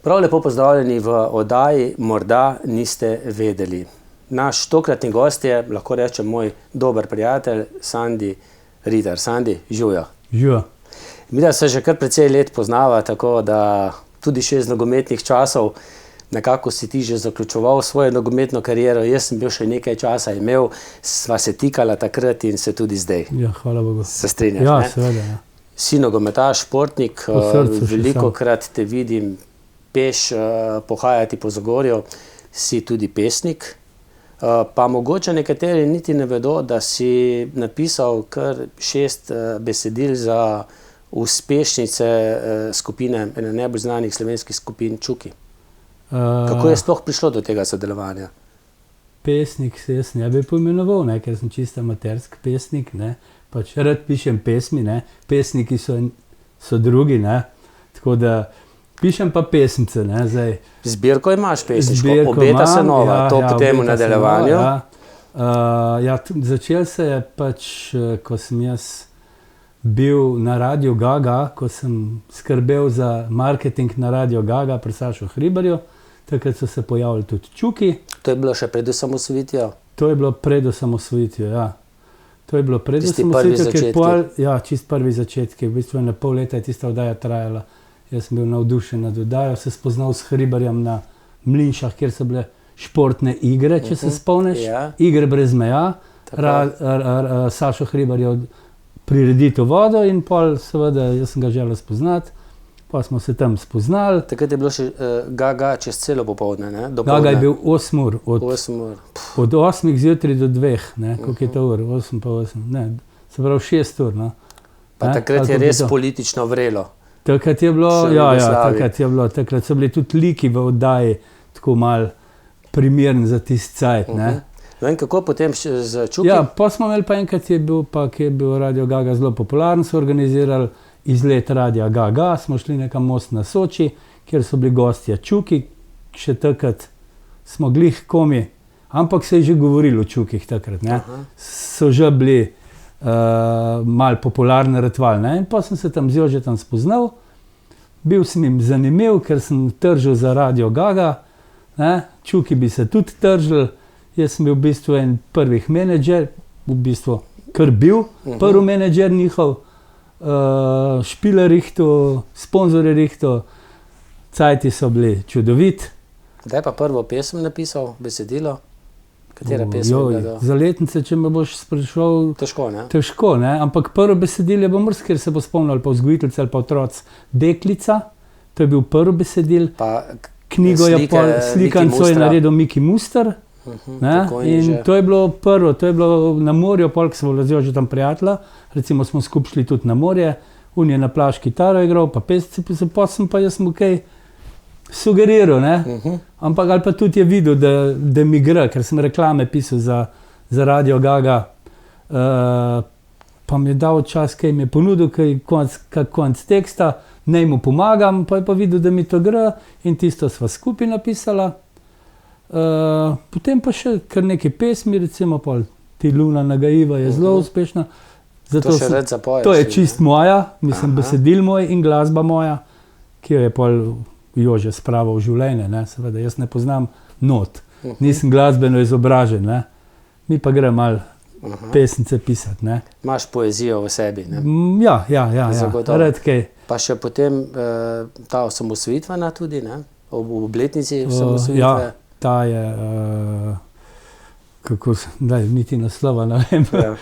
Prav lepo pozdravljeni v oddaji Morda niste vedeli. Naš tokratni gost je, lahko rečem, moj dober prijatelj Sandi Ritar. Sandi, živjo. Živjo. Midva se že kar precej let poznava, tako da tudi še iz nogometnih časov nekako si ti že zaključoval svojo nogometno kariero. Jaz sem bil še nekaj časa imel, sva se tikala takrat in se tudi zdaj. Ja, hvala Bogu. Se strinjaš, Ja, ne? seveda, ja. Si nogometaš, športnik, Po srcu še velikokrat te vidim peš pohajati po Zagorju, si tudi pesnik. Pa mogoče nekateri niti ne vedo, da si napisal kar 6 besedil za uspešnice skupine, ene najbolj znanih slovenskih skupin Čuki. Kako je sploh prišlo do tega sodelovanja? Pesnik se jaz ne bi poimenoval, ne, ker sem čisto amaterski pesnik, ne. Pač rad pišem pesmi, ne. Pesniki so drugi, ne. Tako da pišem pa pesmice, ne, zdaj. Zbirko imaš pesniško, Zbirko obeta se imam, nova, ja, to ja, potem v obeta se nadaljevanju. nova, ja. Začel se je pač, ko sem jaz bil na Radiu Gaga, ko sem skrbel za marketing na Radiu Gaga pri Sašu Hribarju. Takrat so se pojavili tudi Čuki. To je bilo še pred osamosvojitvijo? To je bilo pred osamosvojitvijo, ja. To je bilo pred Tisti prvi osamosvojitvijo, ja, čist prvi začetki. V bistvu na pol leta je tista oddaja trajala. Jaz sem bil navdušen nad oddajo, se spoznal s Hribarjem na Mlinšah, kjer so bile športne igre, če se spomniš. Ja. Igre brez meja. Sašo Hribar je prireditev vodo in pol seveda jaz sem ga želel spoznati. Pa smo se tam spoznali. Takrat je bilo še Gaga čez celo popoldne, ne? Gaga je bil 8 ur. 8 ur. Od 8 zjutraj do 2, ne, koliko je to ur, 8 pa 8, ne, se pravi 6 ur, no. Pa Ne, takrat ali je koliko res to? politično vrelo. Takrat je bilo, Še v ja, Jugoslaviji. takrat so bili tudi liki v oddaji tako malo primerni za tisti cajt, ne. No in kako potem z Čuki? Ja, pa smo imeli pa enkrat je bil, pa ki je bil Radio Gaga zelo popularen, so organizirali izlet Radia Gaga, smo šli nekam Most na Soči, kjer so bili gostje Čuki, še takrat smo glih komi, ampak se je že govorilo o Čukih takrat, ne. So že bili malo popularni ratvali, ne, in pa sem se tam z Jožetom spoznal, bil sem jim zanimiv, ker sem tržil za Radio Gaga, ne, Čuki bi se tudi tržili, jaz sem bil v bistvu en prvih menedžer, v bistvu kar bil prvi menedžer njihov, špile rihto, sponzorje rihto, cajti so bili čudovit. Kdaj pa prvo pesem napisal, besedilo? Katera pesem je bila to? Za letnice, če me boš spraševal, Težko, ne? težko, ne, ampak prvo besedil je bo mrz, ker se bo spomnil ali pa vzgojiteljica ali pa otroc Deklica, to je bil prvi besedil, Pa knjigo je pa slikanco je naredil Miki Muster. Ne? pokojni In že. to je bilo prvo, to je bilo na morju, polk smo vlazijo že tam prijatelja, recimo smo skupaj šli tudi na morje, on je na plaž kitaro igral, pa pesci, pa sem pa jaz mu kaj sugeriral, ne? Ampak ali pa tudi je videl, da mi gre, ker sem reklame pisal za Radio Gaga, pa mi je dal čas, kaj mi je ponudil, kak konc teksta, naj mu pomagam, pa je pa videl, da mi to gre in tisto sva skupaj napisala. Potem pa še kar nekaj pesmi, recimo pol Ti Luna nagajiva je zelo uspešna. Zato To še rad zapoješ. to je čist moja, mislim besedil moj in glasba moja, ki jo je pol Jože spravil v življenje, ne, seveda jaz ne poznam not, nisem glasbeno izobražen, ne, mi pa gre malo pesnice pisati, ne. Imaš poezijo v sebi, ne? Ja, Zagotovo. rad kaj. Pa še potem ta osamosvojitvena tudi, ne? Ob obletnici osamosvojitve. Ja, ta je, daj, niti naslova ne vem. Ja.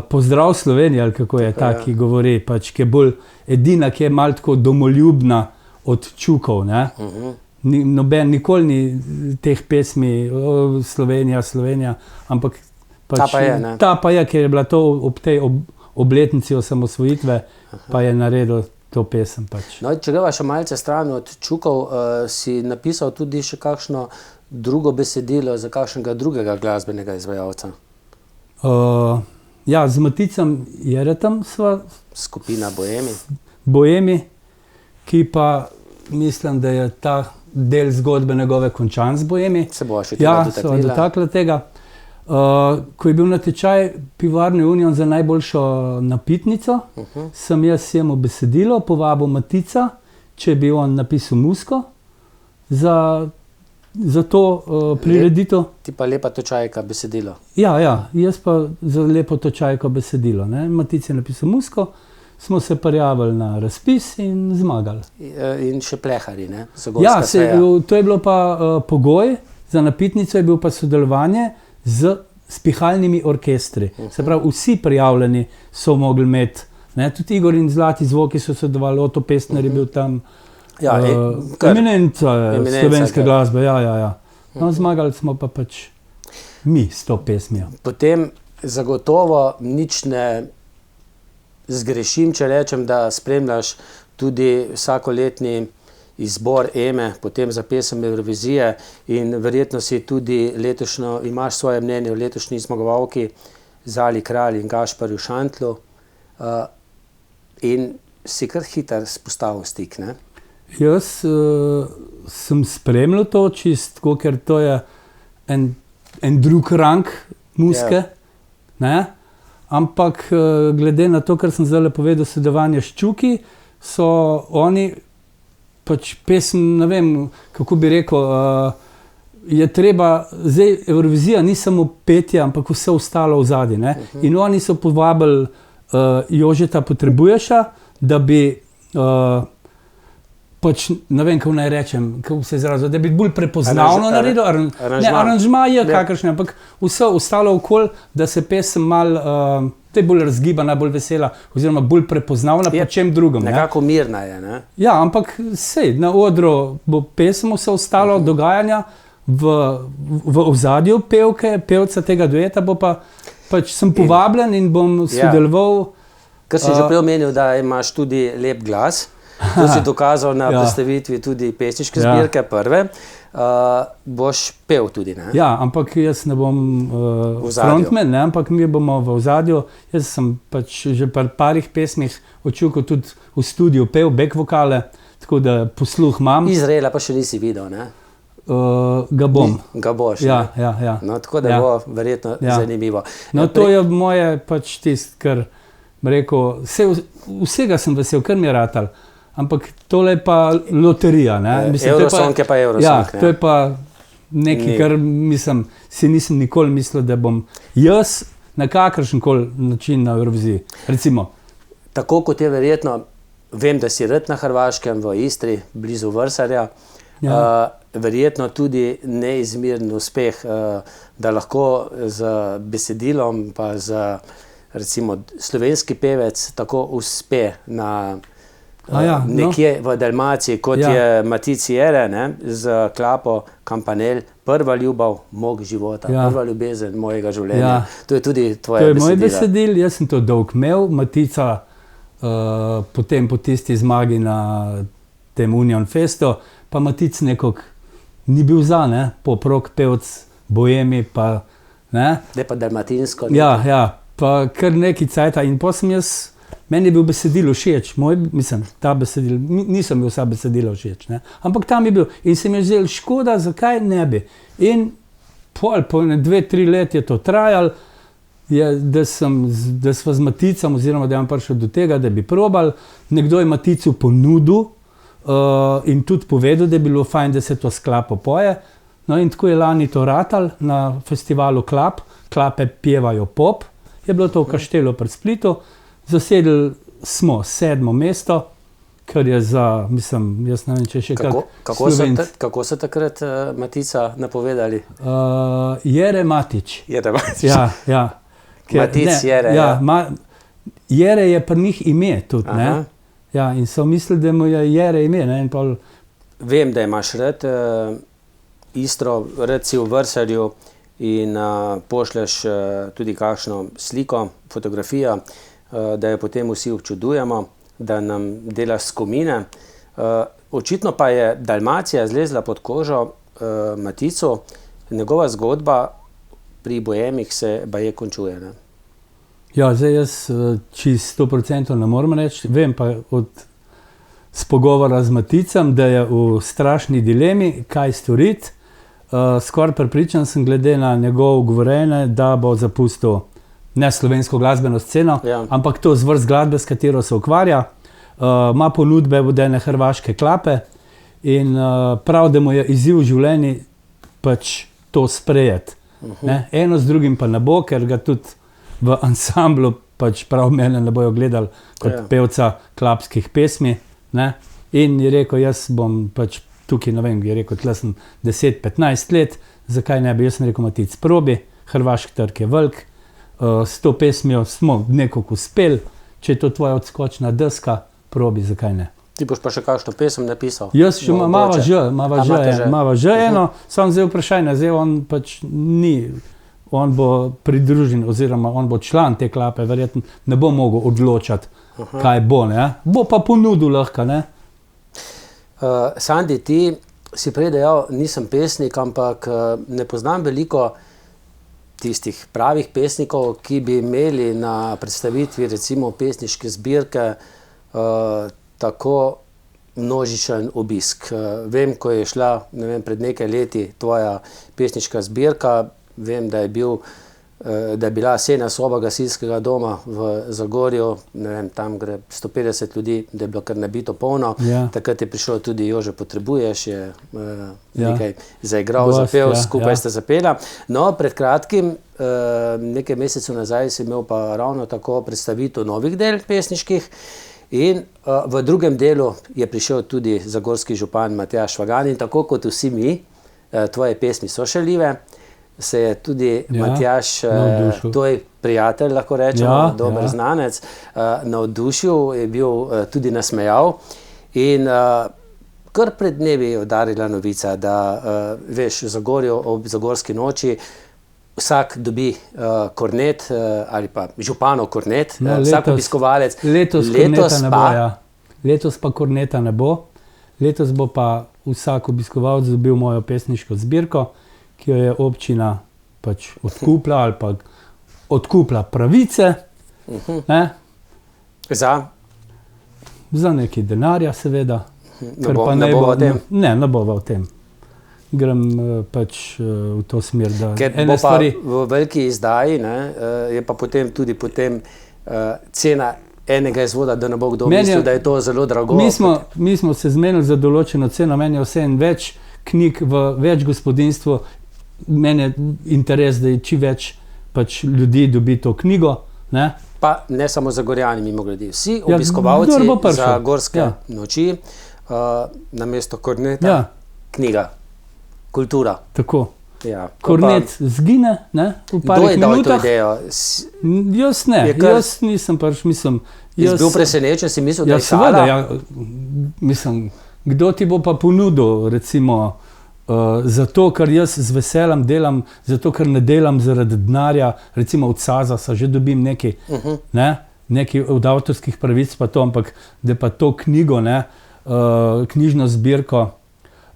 Pozdrav Slovenija, ali kako je ta, ki govori, pač, ki je bolj edina, ki je malo tako domoljubna od Čukov, ne. Noben nikoli ni teh pesmi Slovenija, ampak pač, Ta pa je, ne? Ta pa je, ker je bila to ob tej obletnici osamosvojitve, pa je naredil to pesem pač. No, če greva še malce stran od Čukov, si napisal tudi še kakšno drugo besedilo za kakšnega drugega glasbenega izvajalca? Ja, z Maticem Jeretom sva Skupina Boemi. Boemi, ki pa mislim, da je ta del zgodbe njegove končan z Boemi. Se bova še tega Ja, dotaknila. sva dotakla tega. Ko je bil natečaj Pivovarne Union za najboljšo napitnico, sem jaz jemu besedilo, povabil Matica, če bi on napisal muziko. za to prireditev. Ti pa Lepa točajka besedilo. Ja, jaz pa za Lepo točajko besedilo. Ne. Matic je napisal muziko, smo se prijavili na razpis in zmagali. In še plehari, ne? Ja, to je bilo pa pogoj, za napitnico je bil pa sodelovanje z spihalnimi orkestri. Se pravi, vsi prijavljeni so mogli imeti, ne, tudi Igor in Zlati zvoki so sodelovali, Oto Pestner je bil tam, eminenca slovenske glasbe, ja. No, zmagali smo pa pač mi s to pesmijo. Potem zagotovo nič ne zgrešim, če rečem, da spremljaš tudi vsakoletni izbor EME, potem za pesem Evrovizije in verjetno si tudi letošnjo, imaš svoje mnenje o letošnji zmagovalki Zali Kralj in Gašparju Šantlu in si kar hiter spostavil stik, ne? Jaz sem spremljal to čistko, ker to je en drug rang muzike, ne? Ampak glede na to, kar sem zdaj povedal, sodelovanje s Čuki, so oni pač pesem, ne vem, kako bi rekel, je treba, zdaj Evrovizija ni samo petje, ampak vse ostalo v zadnji, ne? In oni so povabili Jožeta Potrebuješa, da bi pač, ne vem, kako naj rečem, kako se izrazil, da bi bolj prepoznavno naredil, aranžma je kakršen, ampak vse ostalo okoli, da se pesem malo, te bolj razgibana, bolj vesela, oziroma bolj prepoznavna po čem drugem. Nekako mirna je, ne? Ja, ampak sej, na odru bo pesem vse ostalo dogajanja, v ozadju pevca tega dueta bo pa, pač sem povabljen in bom sodeloval. Ker si že prej omenil, da imaš tudi lep glas, to si dokazal na predstavitvi tudi pesniške zbirke prve, boš pel tudi, ne? Ja, ampak jaz ne bom frontman, ne, ampak mi bomo v ozadju, jaz sem pač že parih pesmih od Čuko tudi v studiu pel, back vokale, tako da posluh imam. Izraela pa še nisi videl, ne? Ga bom. Ga boš, ne? Ja. No, tako da bo verjetno zanimivo. No, to je moje pač tist, kar rekel, vsega sem vesel, kar mi je ratal, ampak tole je pa loterija, ne? Eurosong je pa Eurosong, ne? Ja, to je pa nekaj, kar mislim, si nisem nikoli mislil, da bom jaz na kakršenkoli način na Euroviziji, recimo. Tako kot je verjetno, vem, da si rad na Hrvaškem, v Istri, blizu Vrsarja, verjetno tudi neizmeren uspeh, da lahko z besedilom pa z recimo slovenski pevec tako uspe na nekje v Dalmaciji, kot je Matic Jere, ne, z klapo Kampanel, prva ljubav mog života, prva ljubezen mojega življenja. To je tudi tvoje besedilo. To je moj besedil, jaz sem to dolg imel, Matica potem po tisti zmagi na tem Union Festu, pa Matic nekako ni bil za, ne, poprok pevc, boemi, pa, ne. Da pa dalmatinsko. Ja, pa kar neki cajta in pa sem jaz, meni je bil besedilo všeč, ta besedil, nisem bil vsa besedila všeč, ne, ampak tam je bil in se mi je zdelo škoda, zakaj ne bi. In po 2-3 let je to trajalo, da sva z Maticom, oziroma da je prišel do tega, da bi probali, nekdo je Maticu ponudil, in tudi povedal, da je bilo fajn, da se to sklapo poje. No in tako je lani to ratal na festivalu Klap, Klape pevajo pop, je bilo to v Kaštelu pri Splitu, zasedli smo 7. mesto, kar je za, mislim, jaz ne vem, če še Slovenc. Kako so takrat Matica napovedali? Jere Matič. Jere Matič. Ja. Matic Jere, Jere je pri njih ime tudi, ne? Ja, in so mislili, da mu je Jere ime, ne? Vem, da imaš rad Istro, rad si v Vrsarju in pošleš tudi kakšno sliko, fotografijo, da jo potem vsi občudujemo, da nam delaš skomine. Očitno pa je Dalmacija zlezla pod kožo Maticu, njegova zgodba pri boemih se baje končuje, ne? Ja, zdaj jaz čisto 100% ne morem reči, vem pa s pogovora z Maticem, da je v strašni dilemi, kaj storiti. Skoraj prepričan sem glede na njegovo govorjenje, da bo zapustil ne slovensko glasbeno sceno, ampak to zvrst glasbe, s katero se ukvarja. Ima ponudbe vodene hrvaške Klape In prav, da mu je izziv v življenju pač to sprejeti. Eno z drugim pa ne bo, ker ga tudi v ansamblu pač prav mene ne bojo gledali kot pevca klapskih pesmi. Ne? In je rekel, jaz bom pač tukaj, ne vem, je rekel, tle sem 10-15 let, zakaj ne bi, jaz sem rekel, Matic, probi, hrvaški trg je velik, s to pesmijo smo nekako uspeli, če je to tvoja odskočna deska, probi, zakaj ne. Ti boš pa še kakšno pesem napisal? Jaz še mava že eno, samo zdaj vprašanje, zdaj on pač ni, on bo pridružen oziroma on bo član te klape, verjetno ne bo mogel odločati, kaj bo, ne? Bo pa ponudil lahko, ne? Sandi, ti si prej dejal, nisem pesnik, ampak ne poznam veliko tistih pravih pesnikov, ki bi imeli na predstavitvi recimo pesniške zbirke tako množičen obisk. Vem, ko je šla, ne vem, pred nekaj leti tvoja pesniška zbirka, vem, da je bila sejna soba gasilskega doma v Zagorju, ne vem, tam gre 150 ljudi, da je bilo kar nabito polno. Takrat je prišel tudi Jože Potrebuješ, je nekaj zaigral, zapel, skupaj sta zapela. No, pred kratkim, nekaj mesecev nazaj si imel pa ravno tako predstavitev novih del pesniških. In v drugem delu je prišel tudi zagorski župan Matjaž Švagan in tako kot vsi mi, tvoje pesmi so šaljive, se je tudi Matjaž, tvoj prijatelj, lahko rečemo, dober znanec, navdušil, je bil tudi nasmejal in kar pred dnevi je udarila novica, da veš, v Zagorju ob zagorski noči vsak dobi kornet ali pa županov kornet, vsak obiskovalec. Letos pa korneta ne bo. Letos bo pa vsak obiskovalec dobil mojo pesniško zbirko, ki jo je občina pač odkupila ali pa odkupila pravice. Za nekaj denarja seveda. Ne bova o tem? Ne bova o tem. Grem pač v to smer, da ker bo pa v veliki izdaji, je pa potem tudi cena enega izvoda, da ne bo kdo mislil, da je to zelo drago. Mi smo se zmenili za določeno ceno, meni je vseeno več knjig v več gospodinstvu, meni je interes, da je čim več pač ljudi dobi to knjigo. Ne? Pa ne samo Zagorjani, mimogrede, vsi obiskovalci za gorske noči, namesto korneta, knjiga. Kultura. Tako. Kornet zgine, ne, v parih minutah. Kdo je dal to idejo? Jaz ne, jaz nisem pač, mislim... Jaz bil presenečen, si mislil, da je šala? Mislim, kdo ti bo pa ponudil, recimo, zato, ker jaz z veseljem delam, zato, ker ne delam zaradi denarja, recimo od Sazasa že dobim nekaj, nekaj od avtorskih pravic pa to, ampak da pa to knjigo, knjižno zbirko,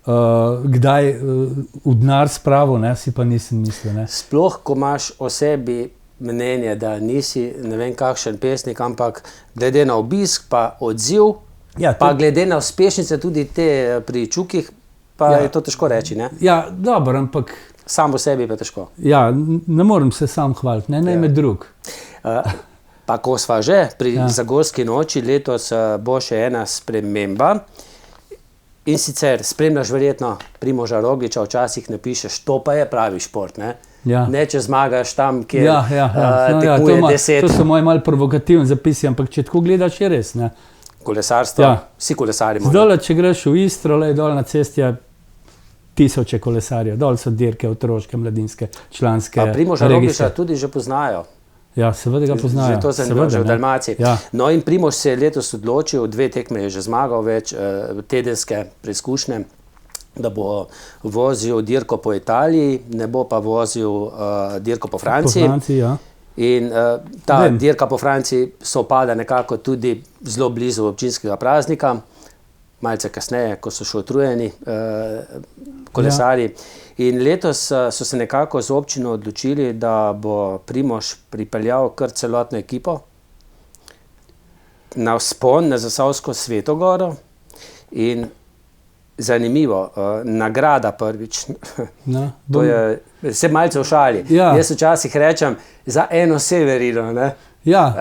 kdaj v denar spravo, si pa nisem mislil. Sploh, ko imaš o sebi mnenje, da nisi ne vem kakšen pesnik, ampak glede na obisk, pa odziv, pa glede na uspešnice tudi te pri Čukih, pa je to težko reči, ne? Ja, dobro, ampak... Sam v sebi pa težko. Ja, ne morem se sam hvaliti, ne me drug. Pa ko sva že pri Zagorski noči, letos bo še ena sprememba. In sicer spremljaš verjetno Primoža Rogliča, včasih napišeš, to pa je pravi šport, ne? Ne, če zmagaš tam, kjer tekmuje 10. To so moji malo provokativni zapisi, ampak če tako gledaš, je res, ne? Kolesarstvo, vsi kolesarimo. Zdaj, če greš v Istro, dol na cesti je 1000 kolesarjev, dol so dirke, otroške, mladinske, članske. Pa Primoža Rogliča tudi že poznajo. Ja, seveda ga poznajo. Že to zanimivo, že v Dalmaciji. No in Primož se je letos odločil, 2 tekme je že zmagal več, tedenske preizkušnje, da bo vozil dirko po Italiji, ne bo pa vozil dirko po Franciji. In ta dirka po Franciji sovpada nekako tudi zelo blizu občinskega praznika, malce kasneje, ko so še utrujeni kolesarji. In letos so se nekako z občino odločili, da bo Primož pripeljal kar celotno ekipo na vzpon na Zasavsko Sveto Goro in zanimivo, nagrada prvič. To je, se malce v šali. Jaz včasih rečem za eno Severino, ne? Ja.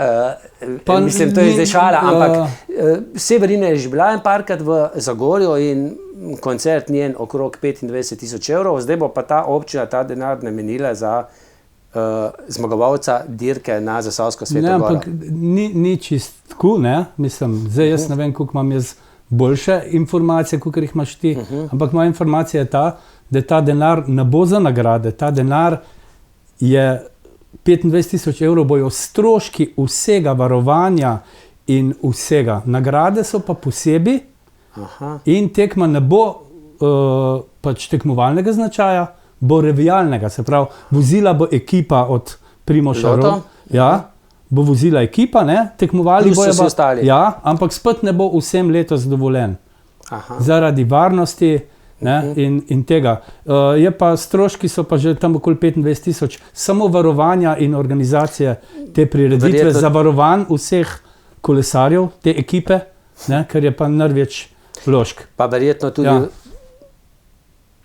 Pa Mislim, to je zdaj šala, ampak Severina je že bila en parkrat v Zagorju in koncert njen okrog 25.000 evrov, zdaj bo pa ta občina ta denar namenila za zmagovalca dirke na Zasavsko Sveto Ne, goro. ampak ni čist tako, ne, mislim, zdaj jaz ne vem, koliko imam jaz boljše informacije, koliko jih imaš ti, ampak moja informacija je ta, da ta denar ne bo za nagrade, ta denar je 25.000 evrov bojo stroški vsega varovanja in vsega. Nagrade so pa posebej in tekma ne bo pač tekmovalnega značaja, bo revijalnega, se pravi, vozila bo ekipa od Primoža Rogliča, bo vozila ekipa, ne, tekmovali Plus bojo vsi ostali. Ja, ampak spet ne bo vsem letos dovoljen. Zaradi varnosti, ne, in tega. Je pa stroški so pa že tam okoli 25.000, samo varovanja in organizacije te prireditve, zavarovan vseh kolesarjev, te ekipe, ne, ker je pa največ vložek. Pa verjetno tudi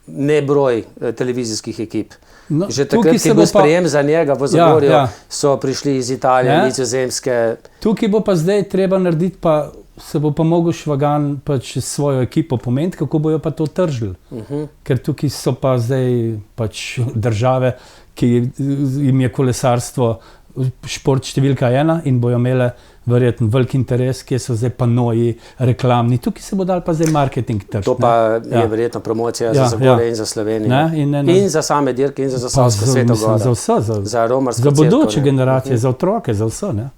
ne broj televizijskih ekip. No, že takrat, ki je bil sprejem za njega v Zagorju, so prišli iz Italije, Nizozemske. Tukaj bo pa zdaj treba narediti, pa se bo pa mogel Švagan pač svojo ekipo pomeniti, kako bojo pa to tržili. Ker tukaj so pa zdaj pač države, ki jim je kolesarstvo šport številka 1 in bojo imele verjetno velik interes, kje so zdaj panoji, reklamni. Tukaj se bo dal pa zdaj marketing tržiti. To pa je verjetno promocija za Zagorje in za Slovenijo. In za same dirke in za Zasavsko Sveto goro. Za vse, za bodoče generacije, za otroke, za vse. Ne?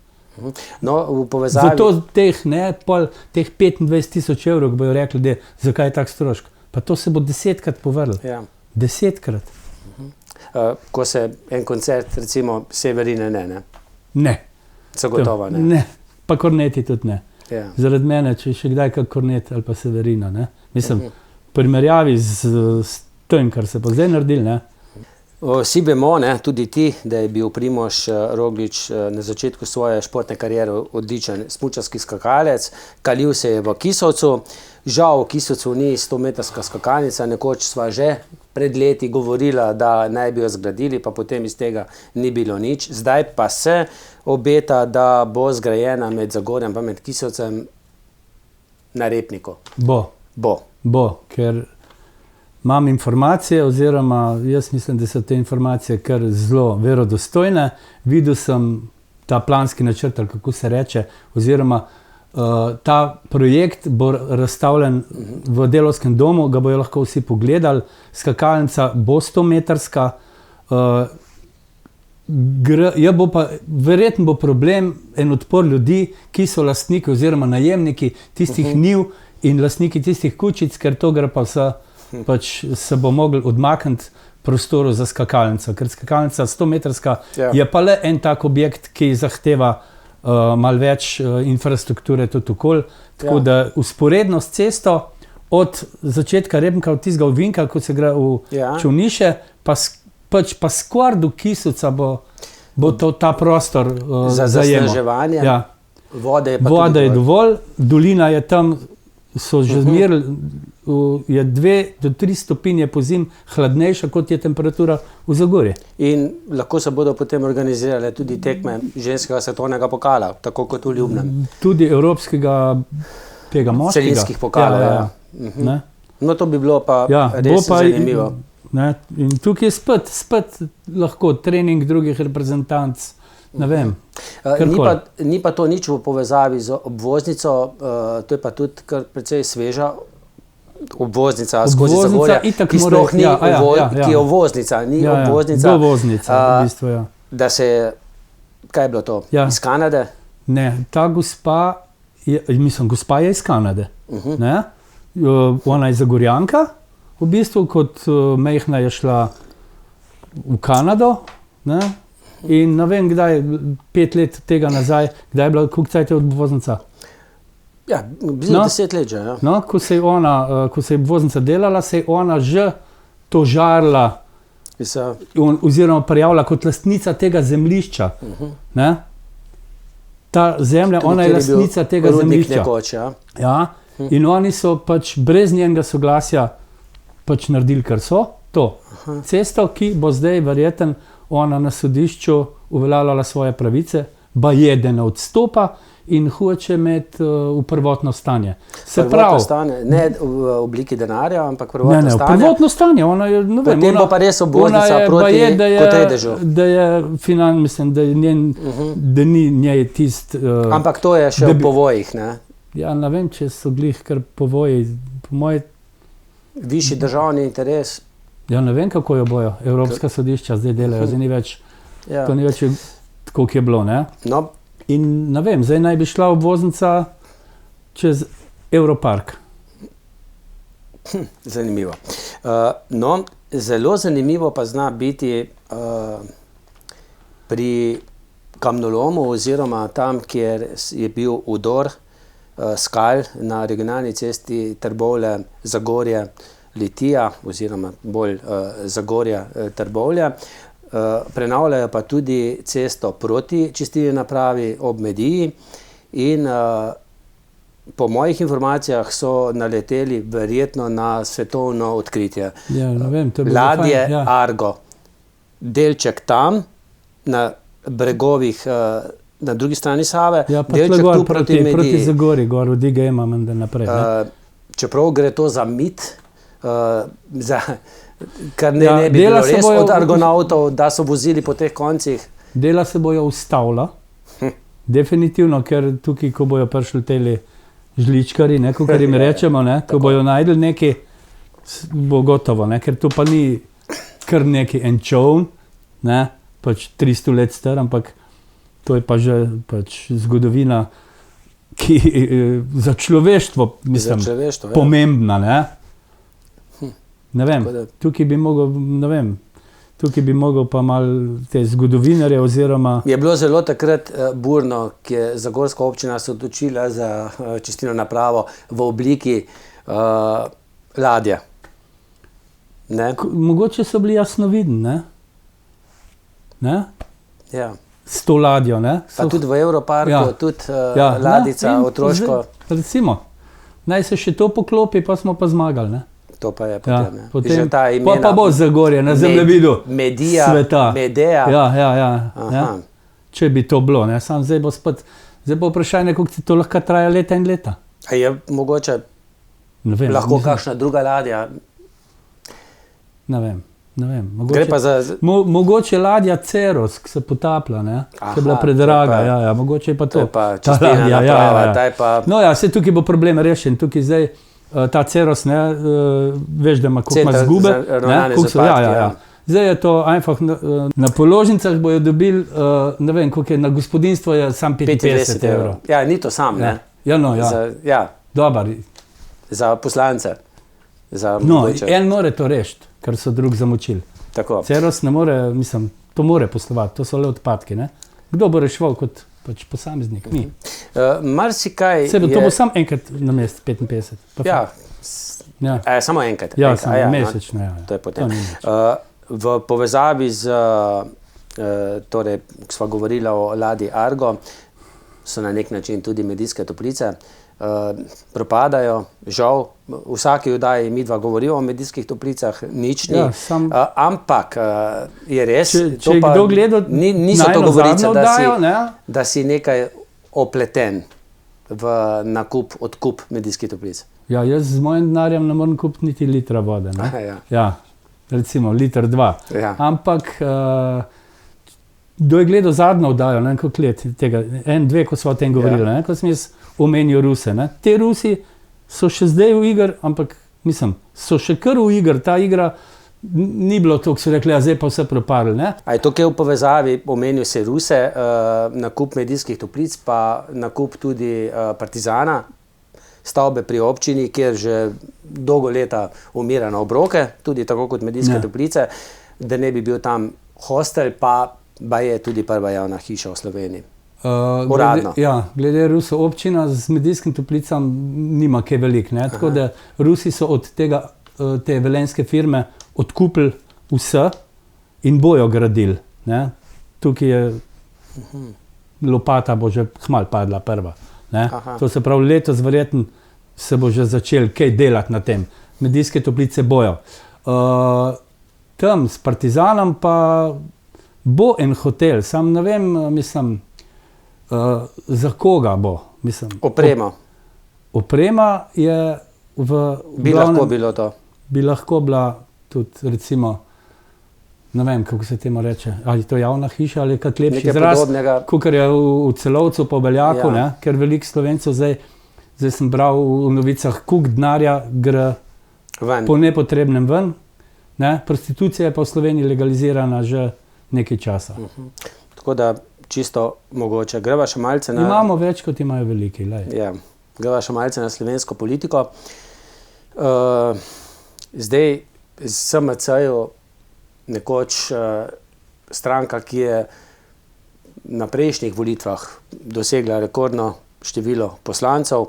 No, v povezavi... Zato teh 25.000 evrov, bojo rekli, da zakaj je tak strošk. Pa to se bo 10-krat povrlo. 10-krat. Ko se en koncert, recimo Severine ne? Ne. Zagotovo ne? Ne, pa Korneti tudi ne. Zaradi mene, če še kdaj kak Kornet ali pa Severina, ne. Mislim, primerjavi z tem, kar se bo zdaj naredili, ne. Vsi vemo, tudi ti, da je bil Primož Roglič na začetku svoje športne kariere odličen smučarski skakalec, kalil se je v Kisovcu, žal v Kisovcu ni 100-metrska skakalnica, nekoč sva že pred leti govorila, da naj bi jo zgradili, pa potem iz tega ni bilo nič. Zdaj pa se obeta, da bo zgrajena med Zagorjem pa med Kisovcem na Repniku. Bo, ker imam informacije, oziroma jaz mislim, da so te informacije kar zelo verodostojne. Videl sem ta planski načrt, ali kako se reče, oziroma ta projekt bo razstavljen v Delavskem domu, ga bojo lahko vsi pogledali. Skakalnica bo 100-metrska, verjetno bo problem en odpor ljudi, ki so lastniki oziroma najemniki tistih njiv in lastniki tistih kučic, ker to gre pa vse, pač se bo mogli odmakniti prostoru za skakalnico, ker skakalnica 100-metrska je pa le en tak objekt, ki zahteva malo več infrastrukture tudi okoli, tako da usporedno s cesto od začetka Repnika od tistega ovinka, ko se gre v Čolniše, pa skoraj do Kisovca bo ta prostor zajemal. Za zasneževanje? Vode je dovolj, dolina je tam, so že zmerili, je 2 do 3 stopinje pozim hladnejša, kot je temperatura v Zagorju. In lahko se bodo potem organizirale tudi tekme ženskega svetovnega pokala, tako kot v Ljubnem. Tudi evropskega tega moškega. Celinskih pokalov, No, to bi bilo pa res zanimivo. In tukaj je spet lahko trening drugih reprezentanc, ne vem. Ni pa to nič v povezavi z obvoznico, to je pa tudi kar precej sveža obvoznica skozi Zagorje, ki sploh ni ki je obvoznica, ni obvoznica. Dovoznica, v bistvu, Da se je, kaj je bilo to, iz Kanade? Ne, ta gospa je iz Kanade. Ona je Zagorjanka, v bistvu kot majhna je šla v Kanado, in ne vem kdaj, 5 let tega nazaj, kdaj je bila, koliko cajt je obvoznica? Ja, blizu 10 let že. Ko se je obvoznica delala, se je ona že tožarila oziroma prijavila kot lastnica tega zemljišča. Ta zemlja, ona je lastnica tega zemljišča. In oni so pač brez njenega soglasja pač naredili, kar so, to cesto, ki bo zdaj verjetno ona na sodišču uveljavljala svoje pravice, baje, da ne odstopa in hoče imeti v prvotno stanje. Se pravi, stanje, ne v obliki denarja, ampak prvotno stanje. Prvotno stanje, ona je, ne vem, potem bo pa res obvoznica proti Kotredežu. Da je mislim, da je njen, da ni njej tist... ampak to je še v povojih, ne? Ja, ne vem, če so glih kar povoji, po moje... Višji državni interes. Ja, ne vem, kako jo bojo. Evropska sodišča zdaj delajo, zdaj ni več, to ni več tako, kot je bilo, ne? No. In ne vem, zdaj naj bi šla obvoznica čez Europark. Zanimivo. No, zelo zanimivo pa zna biti pri kamnolomu oziroma tam, kjer je bil udor skal na regionalni cesti Trbovlje-Zagorje Litija oziroma bolj Zagorje-Trbovlje. Prenavljajo pa tudi cesto proti čistilni napravi ob Mediji in po mojih informacijah so naleteli verjetno na svetovno odkritje. Ja, ne vem, to je bilo ladje fajn, ja. Argo. Delček tam, na bregovih, na drugi strani Save, Ja, pa delček gor tu proti Mediji. proti Zagori, gor od IGM-a menda naprej. Čeprav gre to za mit, kar ne bi dela bilo se res bojo- od argonautov, da so vozili po teh koncih. Dela se bojo ustavila, definitivno, ker tukaj, ko bojo prišli teli žličkari, ne, kakor jim rečemo, ne, ko bojo najdli nekaj, bo gotovo, ne, ker to pa ni kar neki en čovn, ne, pač 300 let star, ampak to je pa že pač zgodovina, ki za človeštvo, mislim, Za človeštvo, ja. pomembna, ne. Ne vem, Tako da- tukaj bi mogel, ne vem, tukaj bi mogel pa malo te zgodovinarje oziroma... Je bilo zelo takrat burno, ki je zagorska občina se odločila za čistilno napravo v obliki ladje. Ne? Mogoče so bili jasnovidni, ne? Ne? Ja. S to ladjo, ne? Pa tudi v Europarku, Ja. tudi ladica, in otroško, zdaj, recimo, naj se še to poklopi, pa smo pa zmagali, ne? to pa je Ja, potem. Ne? Že potem, ta pa imena, bo Zagorje na zemljevidu Medija, sveta. Medeja. Ja. Aha. Ja. Če bi to bilo, ne? Sam zdaj bo spet, zdaj bo vprašanje, koliko ti to lahko traja leta in leta. A je mogoče Ne vem, lahko mislim, kakšna druga ladja? ne vem. Gre Mogoče, pa za... mogoče ladja Ceros, ki se potaplja, ne? Aha, Ki je bila to predraga, je pa- mogoče je pa To to. je pa Ta čistilna ladja, naprava, ta je pa... No ja, vse tukaj bo problem rešen, tukaj zdaj ta Ceros, ne, veš, da ima koliko ima Center zgube, za ravnanje koliko z so, ja. odpadki, Zdaj je to einfach, na položnicah bojo dobili, ne vem, koliko je, na gospodinstvo je sam 55 evrov. Ja, ni to sam, ne? Ja, no, ja, Ja, dobar. za poslance. Za No, mogoče. en more to rešiti, ker so drug zamočili. Tako. Ceros ne more, mislim, to more poslovati, to so le odpadki, ne? Kdo bo reševal kot pač posameznik? Mi. Marsikaj To je... bo samo enkrat na mesec 55. Pa Ja, ja. samo enkrat. Ja, enkrat, samo mesečno, ja. To je potem. To ni nič. V povezavi z, torej, ko sva govorila o ladji Argo, so na nek način tudi medijske toplice, propadajo, žal, v vsaki oddaji mi dva govorijo o medijskih toplicah, nič ni, Ja, ampak je res, Če to je pa kdo gledal niso to najino govorice, zadnjo oddajo, ne? da si nekaj opleten v nakup, odkup medijskih toplic. Ja, jaz z mojim denarjem ne morem kupiti niti litra vode. Ne? Ja. Ja, recimo liter 2. Ja. Ampak, kdo je gledal zadnjo oddajo, ne vem koliko let tega, dve, ko smo o tem govorili, Ja. ne? Ko sem jaz omenil Ruse. Ne? Te Rusi so še zdaj v igri, ampak mislim, so še kar v igri, ta igra ni bilo to, ko so rekli, a zdaj pa vse propadli. Ne? A je to kaj v povezavi, omenil se Ruse, nakup medijskih toplic, pa nakup tudi Partizana, stavbe pri občini, kjer že dolgo leta umira na obroke, tudi tako kot medijske toplice, da ne bi bil tam hostel, pa je tudi prva javna hiša v Sloveniji. Uradno. Glede Rusov, občina z medijskim toplicam nima kaj velik. Ne? Tako da Rusi so od tega, te velenjske firme odkupili vse in bojo gradili. Ne? Tukaj je lopata, bo že kmalu padla prva. Ne? To se pravi, letos verjetno se bo že začel kaj delati na tem. Medijske toplice bojo. Tam s Partizanom pa bo en hotel, sam ne vem, mislim, za koga bo? Mislim, Oprema. Oprema je Bi lahko bilo to. Bi lahko bila tudi, recimo, ne vem, kako se temu reče, ali to javna hiša ali kak lepši Nekaj izraz, podobnega. kakor je v Celovcu po Beljaku, Ja. ker veliko Slovencev zdaj sem bral v novicah, koliko denarja gre Ven. po nepotrebnem ven. Ne? Prostitucija je pa v Sloveniji legalizirana že nekaj časa. Tako da čisto mogoče. Greva še malce na... Imamo več, kot imajo veliki. Ja, greva še malce na slovensko politiko. Zdaj z SMC-ju nekoč stranka, ki je na prejšnjih volitvah dosegla rekordno število poslancev,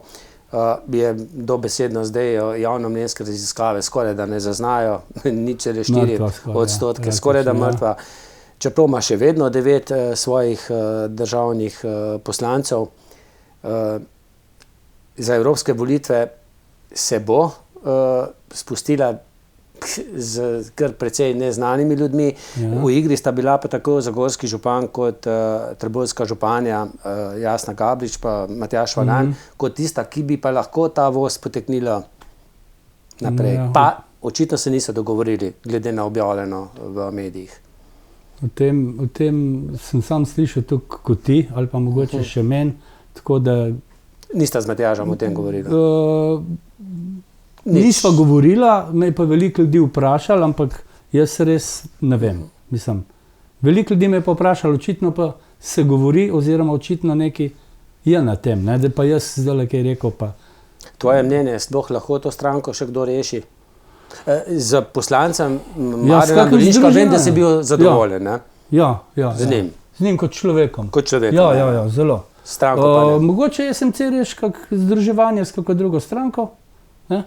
je dobesedno zdaj javnomnenjske raziskave skoraj da ne zaznajo, 0,4%, skoraj da mrtva. Čeprav ima še vedno 9 svojih državnih poslancev. Za evropske volitve se bo spustila z kar precej neznanimi ljudmi. Ja. V igri sta bila pa tako zagorski župan kot trboveljska županja Jasna Gabrič pa Matjaž Valan, kot tista, ki bi pa lahko ta voz poteknila naprej. Ja. Pa očitno se niso dogovorili, glede na objavljeno v medijih. O tem sem sam slišal tako kot ti, ali pa mogoče še meni, tako da... Nista z Matjažem o tem govorili? Nisva govorila, me je pa veliko ljudi vprašali, ampak jaz res ne vem. Mislim, veliko ljudi me je pa vprašali, očitno pa se govori, oziroma očitno nekaj je na tem, ne? Da pa jaz zdaj kaj rekel pa... Tvoje mnenje, sploh lahko to stranko še kdo reši? Z poslancem Marjana Dolinška vem, da si bil zadovoljen, ne? Ja. Z njim? Z njim kot človekom. Kot človekom, Ja, zelo. Stranko pa ne? Mogoče je SMC reš kak združevanje s kako drugo stranko, ne?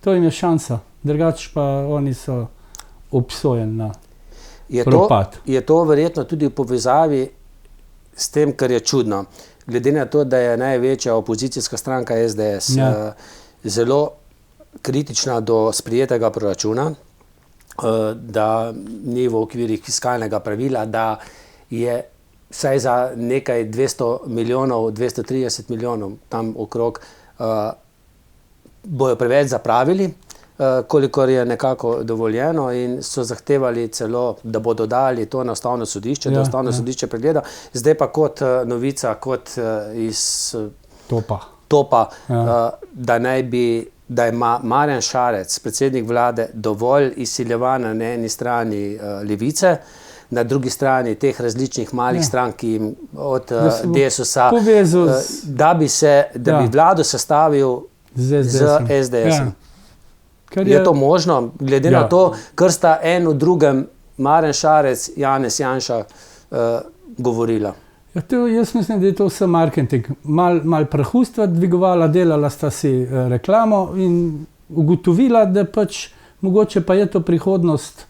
To jim je šansa, drugače pa oni so obsojeni na propad. Je to verjetno tudi v povezavi s tem, kar je čudno. Glede na to, da je največja opozicijska stranka SDS zelo kritična do sprejetega proračuna, da ni v okvirih fiskalnega pravila, da je vsaj za nekaj 200 milijonov, 230 milijonov tam okrog, bojo preveč zapravili, kolikor je nekako dovoljeno, in so zahtevali celo, da bodo dali to na Ustavno sodišče, da Ustavno sodišče pregleda. Zdaj pa kot novica, kot iz topa, da ima Marjan Šarec, predsednik vlade, dovolj izsiljevanja na eni strani Levice, na drugi strani teh različnih malih strank, ki jim od Desusa, da bi vlado sestavil z SDS-om. Je to možno, glede na to, kar sta en v drugem Marjan Šarec, Janez Janša govorila? Jaz mislim, da je to vse marketing. Mal prahustva dvigovala, delala sta si reklamo in ugotovila, da pač mogoče pa je to prihodnost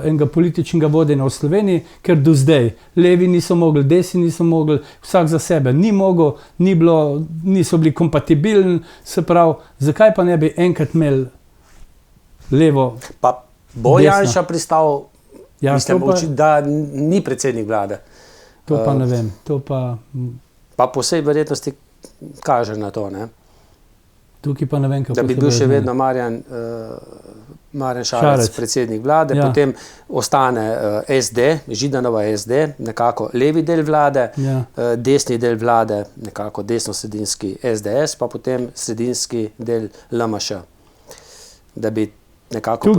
enega političnega vodenja v Sloveniji, ker do zdaj levi niso mogli, desni niso mogli, vsak za sebe ni mogel, niso bili kompatibilni, se pravi, zakaj pa ne bi enkrat imeli levo, pa bo Janša pristal, mislim, da ni predsednik vlade. To pa ne vem, pa po vsej verjetnosti kaže na to, ne? Tukaj pa ne vem, kako da bi bil še vedno Marjan Šarec predsednik vlade, potem ostane SD, Židanova SD, nekako levi del vlade, desni del vlade, nekako desnosredinski SDS, pa potem sredinski del LMŠ. Da bi nekako...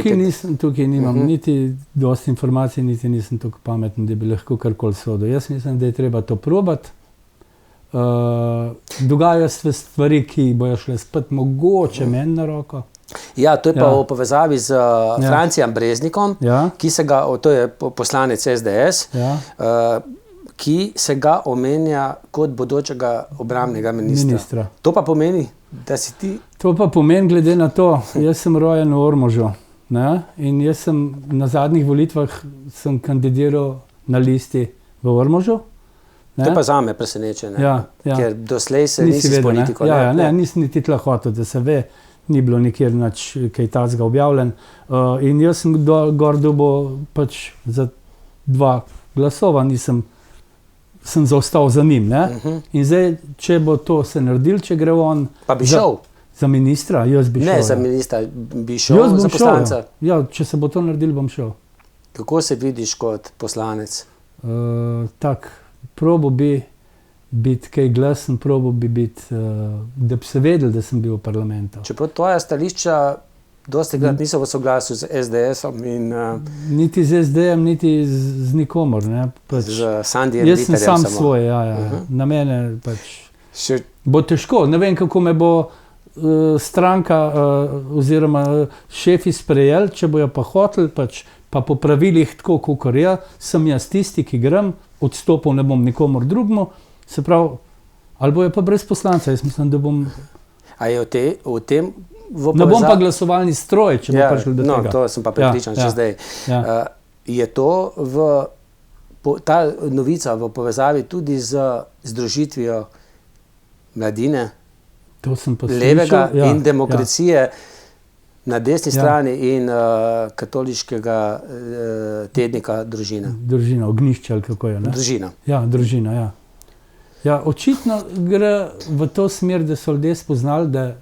Tukaj nimam niti dosti informacij, niti nisem tako pameten, da bi lahko karkoli sodil. Jaz mislim, da je treba to probati. Dogajajo se stvari, ki bojo šle spet mogoče meni na roko. Ja, to je pa v povezavi z Francijem Breznikom, to je poslanec SDS, ki se ga omenja kot bodočega obrambnega ministra. To pa pomeni, da si ti... To pa pomeni, glede na to, jaz sem rojen v Ormožu, in jaz sem na zadnjih volitvah sem kandidiral na listi v Ormožu. To je pa zame presenečenje, ker doslej se nisi s politiko. Nisem niti tla hotel, da se ve, ni bilo nikjer kaj tazga objavljen. In jaz sem gor dobil pač za 2 glasova, nisem sem zaostal za njim. In zdaj, če bo to se naredil, če gre on... Pa bi šel? Za ministra, jaz bi šel. Ne, za ministra bi šel, za poslanca? Ja, če se bo to naredil, bom šel. Kako se vidiš kot poslanec? Probo bi biti kaj glasen, probo bi biti, da bi se vedel, da sem bil v parlamentu. Čeprav tvoja stališča dostikrat niso v soglasju z SDS-om in... Niti z SD-jem, niti z nikomor. Z Sandijem Jaz sem Ritarjem sam svoj, Na mene bo težko. Ne vem, kako me bo stranka oziroma šefi sprejel, če bojo pa hotel, pa po pravilih tako, kakor sem jaz tisti, ki grem, odstopil ne bom nikomor drugmu, se pravi, ali bojo pa brez poslanca, jaz mislim, da bom... A je v tem... Ne bom pa glasovalni stroj, če bo prišlo do tega. To sem pa prepričan še zdaj. Je to ta novica v povezavi tudi z združitvijo mladine, levega in demokracije na desni strani in katoliškega tednika Družina. Družina, Ognjišče ali kako je, ne? Družina. Ja, Družina, ja. Ja, očitno gre v to smer, da so ljudje spoznali, da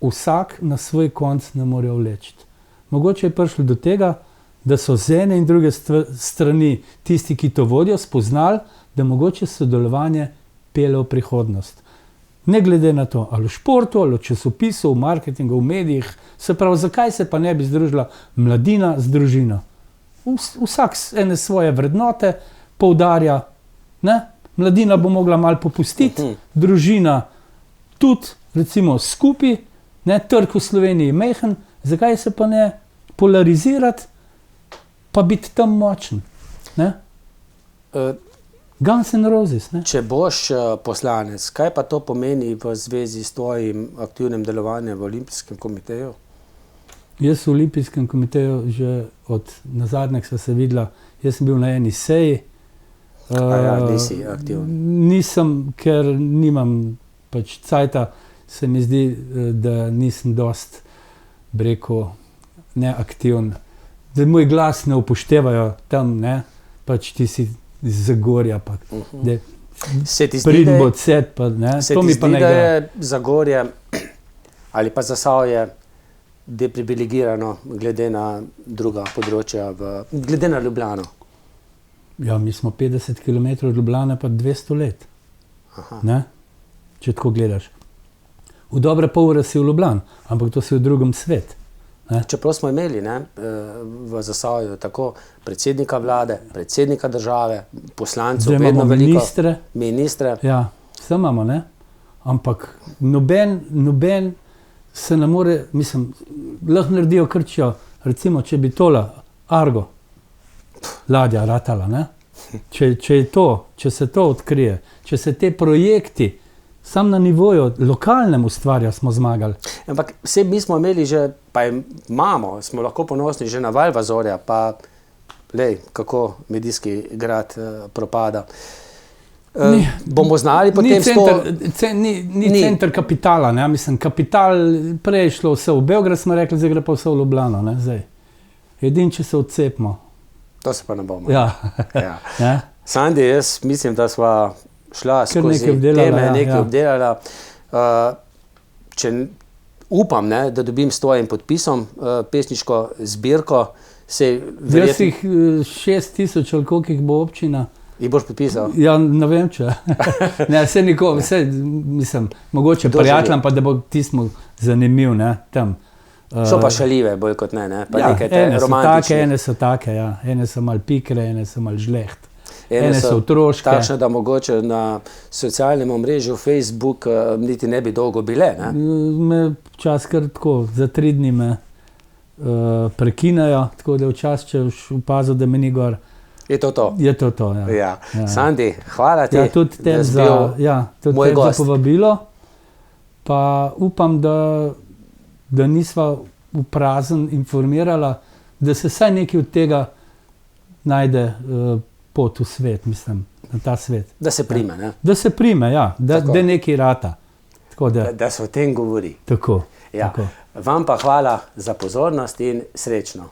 vsak na svoj konc ne more vleči. Mogoče je prišlo do tega, da so z ene in druge strani tisti, ki to vodijo, spoznali, da mogoče sodelovanje pele v prihodnost. Ne glede na to, ali v športu, ali v časopisu, v marketingu, v medijih, se pravi, zakaj se pa ne bi združila mladina z družino? Vsak ene svoje vrednote poudarja, ne? Mladina bo mogla malo popustiti, družina tudi, recimo, skupaj, ne, trg v Sloveniji mehen, zakaj se pa ne polarizirati, pa biti tam močen, ne? Guns N' Roses, ne? Če boš poslanec, kaj pa to pomeni v zvezi s tvojim aktivnim delovanjem v Olimpijskem komiteju? Jaz v Olimpijskem komiteju že od nazadnjega sva se videla, jaz sem bil na eni seji. Nisi aktiven? Nisem, ker nimam cajta, se mi zdi, da nisem dost, rekel, neaktiven. Da moj glas ne upoštevajo tam, ne, ti si iz Zagorja, pridem bo odsed, ne, to mi pa ne gre. Se ti zdi, da je Zagorje ali pa Zasavje deprivilegirano glede na druga področja, glede na Ljubljano? Ja, mi smo 50 km od Ljubljane pa 200 let, ne, če tako gledaš. V dobre pol ure si v Ljubljani, ampak to si v drugem svet. Čeprav smo imeli v Zasavju tako predsednika vlade, predsednika države, poslancev, vedno veliko, ministre. Ja, vse imamo, ne? Ampak noben se ne more, mislim, lahko naredijo krčijo, recimo, če bi tola Argo ladja ratala, ne? Če se to odkrije, če se te projekti sam na nivoju lokalnem ustvarja, smo zmagali. Ampak vse mi smo imeli že, pa imamo, smo lahko ponosni že na Valvazorja, pa kako medijski grad propada. Bomo znali potem Ni center kapitala, ne? Mislim, kapital prej je šlo vse v Beograd, smo rekli, zdaj gre pa vse v Ljubljano, ne? Zdaj. Edin, če se odcepimo. To se pa ne bomo. Ja. Sandi, jaz mislim, da sva šla skozi teme, nekaj obdelala. Upam, da dobim s tvojim podpisom pesniško zbirko. Jaz jih 6000 ali koliko jih bo občina. Jih boš podpisal? Ja, ne vem, če. Ne, vse nikoli, mislim, mogoče prijateljem, pa da bo tismo zanimiv, ne, tam. So pa šaljive, bolj kot ne, ne? Ja, ene so take, ja. Ene so malo pikre, ene so malo žleht. Ene so otroške. Takšne, da mogoče na socialnem omrežju Facebook niti ne bi dolgo bile, ne? Me včasih kar tako, za 3 dni me prekinajo, tako da včasih, če boš opazil, da me ni gor. Je to to? Je to to, ja. Sandi, hvala ti, da si bil moj gost. Za povabilo, pa upam, da nisva v prazen informirala, da se vsaj nekaj od tega najde pot v svet, mislim, na ta svet. Da se prime, ne? Da se prime, ja, da nekaj rata. Da se o tem govori. Tako. Vam pa hvala za pozornost in srečno.